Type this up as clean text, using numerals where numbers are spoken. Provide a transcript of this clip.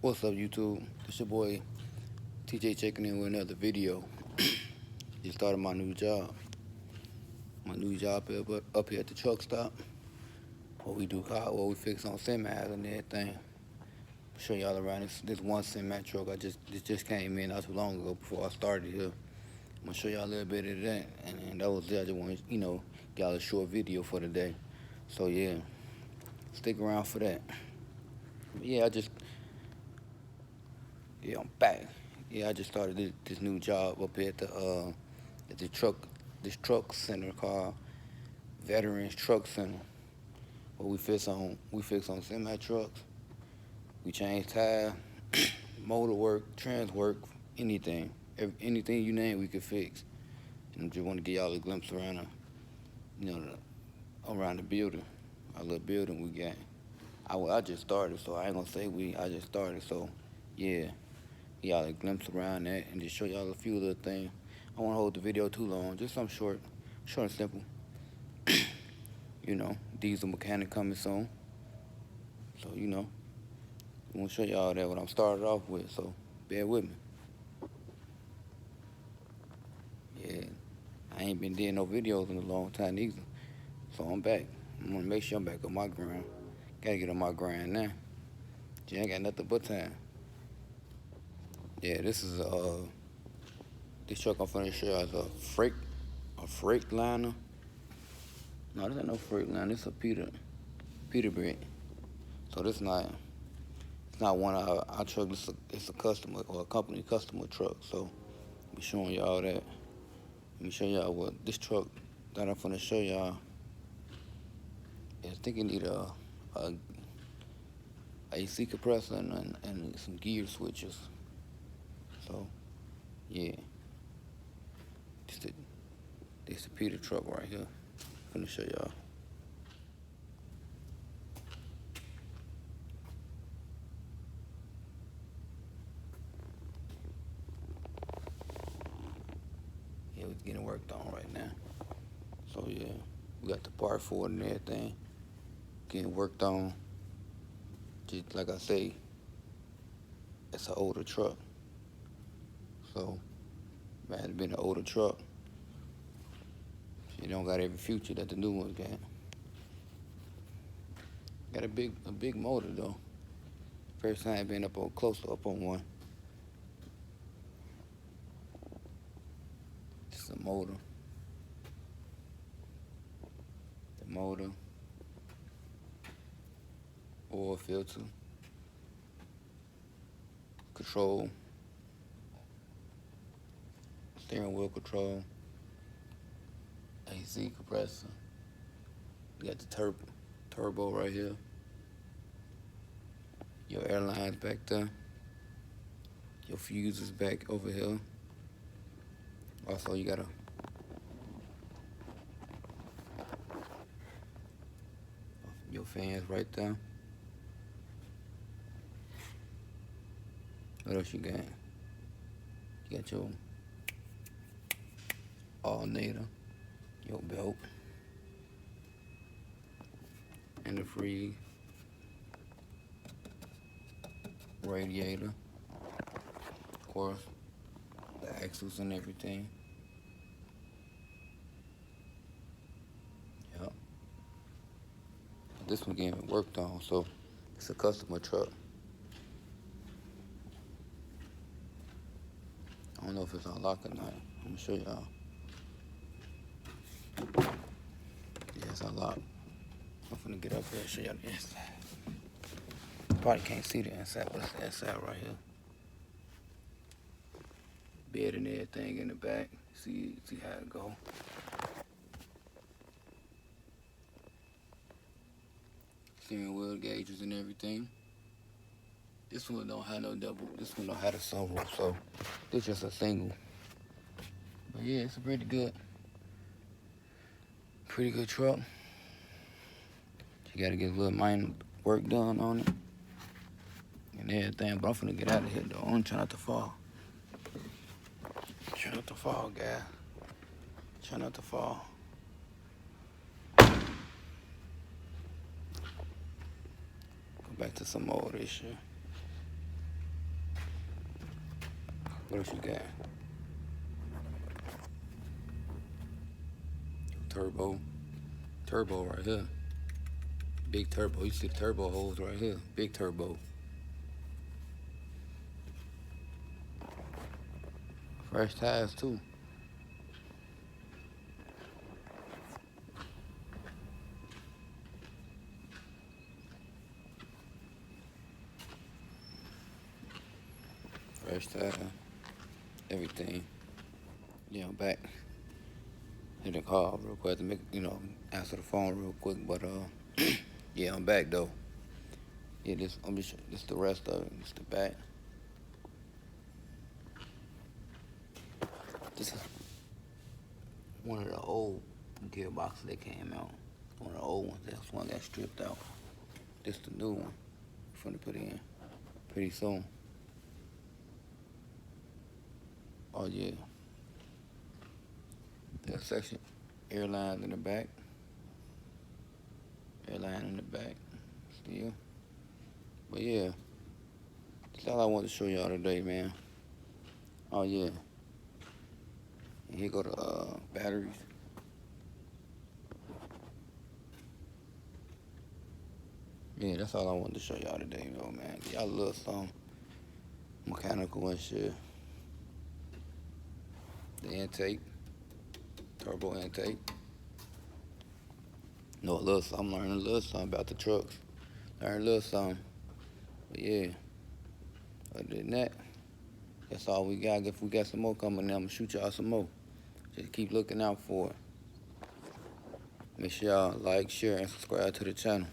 What's up, YouTube? It's your boy TJ checking in with another video. Just started my new job. My new job up here at the truck stop. What we do, what we fix on semis and everything. Show y'all around this one semi truck. This just came in not too long ago before I started here. I'm gonna show y'all a little bit of that, and that was it. I just want to get y'all a short video for today. So yeah, stick around for that. Yeah, I'm back. Yeah, I just started this new job up here at this truck center called Veterans Truck Center. Where we fix on semi trucks. We change tire, motor work, trans work, anything, anything you name we could fix. And I just want to give y'all a glimpse around around the building, our little building we got. I just started, so I ain't gonna say I just started. So yeah, y'all a glimpse around that and just show y'all a few little things. I won't hold the video too long, just something short and simple. Diesel mechanic coming soon. So, I want to show y'all that what I'm started off with, so bear with me. Yeah, I ain't been doing no videos in a long time either. So I'm back. I'm gonna make sure I'm back on my grind. Gotta get on my grind now. I ain't got nothing but time. Yeah, this truck I'm finna show y'all is a freight liner. No, this ain't no freight liner. This a Peterbilt. So it's not one of our trucks. It's a customer or a company customer truck. So be showing y'all that. Let me show y'all what this truck that I'm finna show y'all. I think it need a AC compressor and some gear switches. So yeah, this the Peter truck right here. I'm finna show y'all. Yeah, it's getting worked on right now. So yeah, we got the part for it and everything getting worked on. Just like I say, it's an older truck. So man, it's been an older truck. It don't got every feature that the new ones got. Got a big motor though. First time being close up on one. Just a motor. The motor, oil filter, control, steering wheel control, AC compressor. You got the turbo right here. Your airlines back there. Your fuses back over here. Also, you got your fans right there. What else you got? You got your alternator, your belt, and the free radiator. Of course, the axles and everything. Yep. This one getting worked on, so it's a customer truck. I don't know if it's unlocked or not. I'm gonna show y'all. Yeah, it's unlocked. I'm finna get up here and show y'all the inside. Probably can't see the inside, but it's the inside right here. Bed and everything in the back. See how it go. Steering wheel gauges and everything. This one don't have no double. This one don't have a sunroof, so this just a single. But yeah, it's a pretty good truck. You gotta get a little minor work done on it and everything. But I'm finna get out of here though. I'm trying not to fall. Try not to fall, guys. Try not to fall. Go back to some more of this shit. What else you got? Turbo right here. Big turbo. You see the turbo holes right here. Big turbo. Fresh tires too. Fresh tire. Everything. Yeah, I'm back. Hit the call real quick to make, answer the phone real quick. But yeah, I'm back though. Yeah, this the rest of it. This the back. This is one of the old gearboxes that came out. One of the old ones. That's one got stripped out. This the new one. I'm finna put in pretty soon. Oh yeah. That section, airline in the back. Airline in the back. Still. But yeah. That's all I wanted to show y'all today, man. Oh yeah. And here go the batteries. Yeah, that's all I wanted to show y'all today, though, man. Y'all love some mechanical and shit. The intake, turbo intake. Know a little something, learning a little something about the trucks. Learn a little something. But yeah, other than that, that's all we got. If we got some more coming in, I'm gonna shoot y'all some more. Just keep looking out for it. Make sure y'all like, share, and subscribe to the channel.